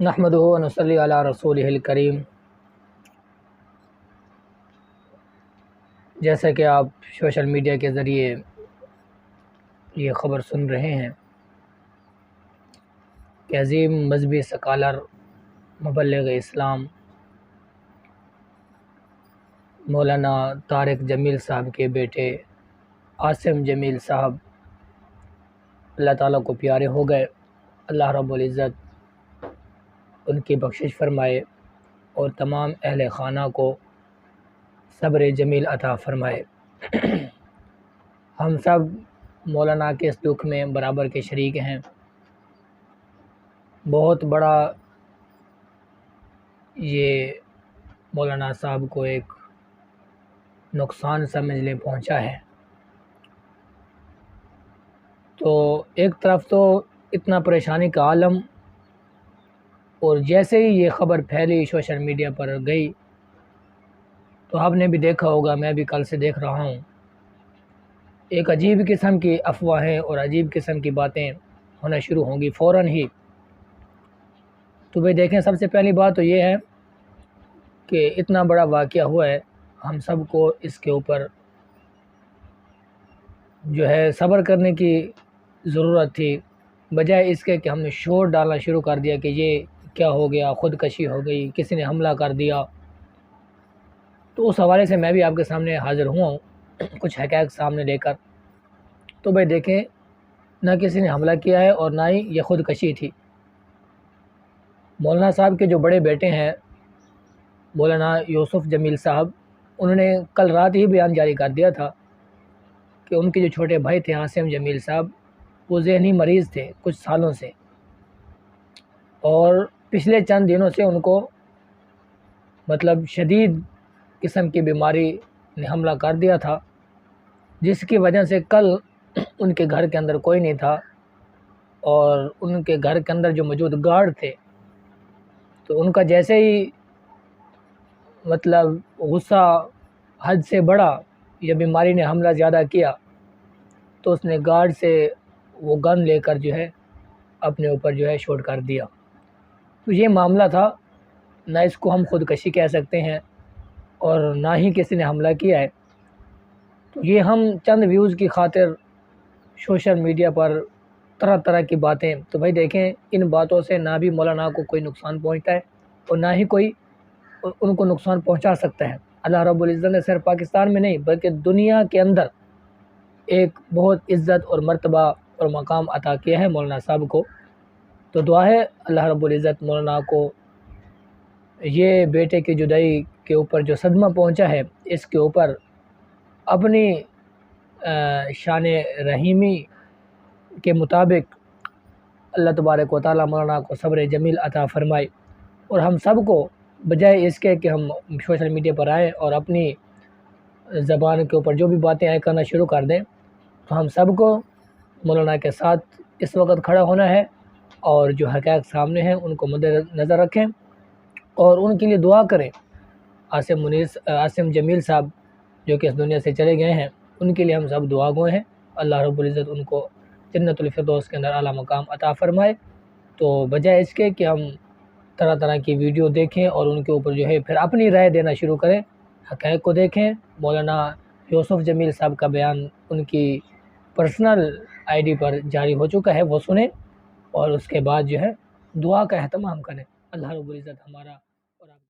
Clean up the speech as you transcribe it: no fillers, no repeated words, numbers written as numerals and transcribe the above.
نحمدہ و نصلی علی رسولہ الکریم۔ جیسا کہ آپ سوشل میڈیا کے ذریعے یہ خبر سن رہے ہیں کہ عظیم مذہبی سکالر مبلغ اسلام مولانا طارق جمیل صاحب کے بیٹے عاصم جمیل صاحب اللہ تعالیٰ کو پیارے ہو گئے۔ اللہ رب العزت ان کی بخشش فرمائے اور تمام اہل خانہ کو صبر جمیل عطا فرمائے۔ ہم سب مولانا کے اس دکھ میں برابر کے شریک ہیں۔ بہت بڑا یہ مولانا صاحب کو ایک نقصان سمجھ لیں پہنچا ہے۔ تو ایک طرف تو اتنا پریشانی کا عالم، اور جیسے ہی یہ خبر پھیلی سوشل میڈیا پر گئی تو آپ نے بھی دیکھا ہوگا، میں بھی کل سے دیکھ رہا ہوں، ایک عجیب قسم کی افواہیں اور عجیب قسم کی باتیں ہونا شروع ہوں گی فوراً ہی۔ تو بھائی دیکھیں، سب سے پہلی بات تو یہ ہے کہ اتنا بڑا واقعہ ہوا ہے، ہم سب کو اس کے اوپر جو ہے صبر کرنے کی ضرورت تھی، بجائے اس کے کہ ہم نے شور ڈالنا شروع کر دیا کہ یہ کیا ہو گیا، خودکشی ہو گئی، کسی نے حملہ کر دیا۔ تو اس حوالے سے میں بھی آپ کے سامنے حاضر ہوا ہوں کچھ حقائق سامنے لے کر۔ تو بھائی دیکھیں، نہ کسی نے حملہ کیا ہے اور نہ ہی یہ خودکشی تھی۔ مولانا صاحب کے جو بڑے بیٹے ہیں مولانا یوسف جمیل صاحب، انہوں نے کل رات ہی بیان جاری کر دیا تھا کہ ان کے جو چھوٹے بھائی تھے عاصم جمیل صاحب، وہ ذہنی مریض تھے کچھ سالوں سے، اور پچھلے چند دنوں سے ان کو شدید قسم کی بیماری نے حملہ کر دیا تھا، جس کی وجہ سے کل ان کے گھر کے اندر کوئی نہیں تھا، اور ان کے گھر کے اندر جو موجود گارڈ تھے، تو ان کا جیسے ہی غصہ حد سے بڑھا یا بیماری نے حملہ زیادہ کیا، تو اس نے گارڈ سے وہ گن لے کر جو ہے اپنے اوپر جو ہے شوٹ کر دیا۔ تو یہ معاملہ تھا، نہ اس کو ہم خودکشی کہہ سکتے ہیں اور نہ ہی کسی نے حملہ کیا ہے۔ تو یہ ہم چند ویوز کی خاطر سوشل میڈیا پر طرح طرح کی باتیں، تو بھائی دیکھیں، ان باتوں سے نہ بھی مولانا کو کوئی نقصان پہنچتا ہے اور نہ ہی کوئی ان کو نقصان پہنچا سکتا ہے۔ اللہ رب العزت نے صرف پاکستان میں نہیں بلکہ دنیا کے اندر ایک بہت عزت اور مرتبہ اور مقام عطا کیا ہے مولانا صاحب کو۔ تو دعا ہے اللہ رب العزت مولانا کو یہ بیٹے کی جدائی کے اوپر جو صدمہ پہنچا ہے، اس کے اوپر اپنی شان رحیمی کے مطابق اللہ تبارک و تعالیٰ مولانا کو صبر جمیل عطا فرمائے، اور ہم سب کو بجائے اس کے کہ ہم سوشل میڈیا پر آئیں اور اپنی زبان کے اوپر جو بھی باتیں آئیں کرنا شروع کر دیں، تو ہم سب کو مولانا کے ساتھ اس وقت کھڑا ہونا ہے، اور جو حقائق سامنے ہیں ان کو مد نظر رکھیں اور ان کے لیے دعا کریں۔ عاصم جمیل صاحب جو کہ اس دنیا سے چلے گئے ہیں، ان کے لیے ہم سب دعا گوئے ہیں، اللہ رب العزت ان کو جنت الفردوس کے اندر اعلیٰ مقام عطا فرمائے۔ تو بجائے اس کے کہ ہم طرح طرح کی ویڈیو دیکھیں اور ان کے اوپر جو ہے پھر اپنی رائے دینا شروع کریں، حقائق کو دیکھیں۔ مولانا یوسف جمیل صاحب کا بیان ان کی پرسنل آئی ڈی پر جاری ہو چکا ہے، وہ سنیں اور اس کے بعد جو ہے دعا کا اہتمام کریں۔ اللہ رب العزت ہمارا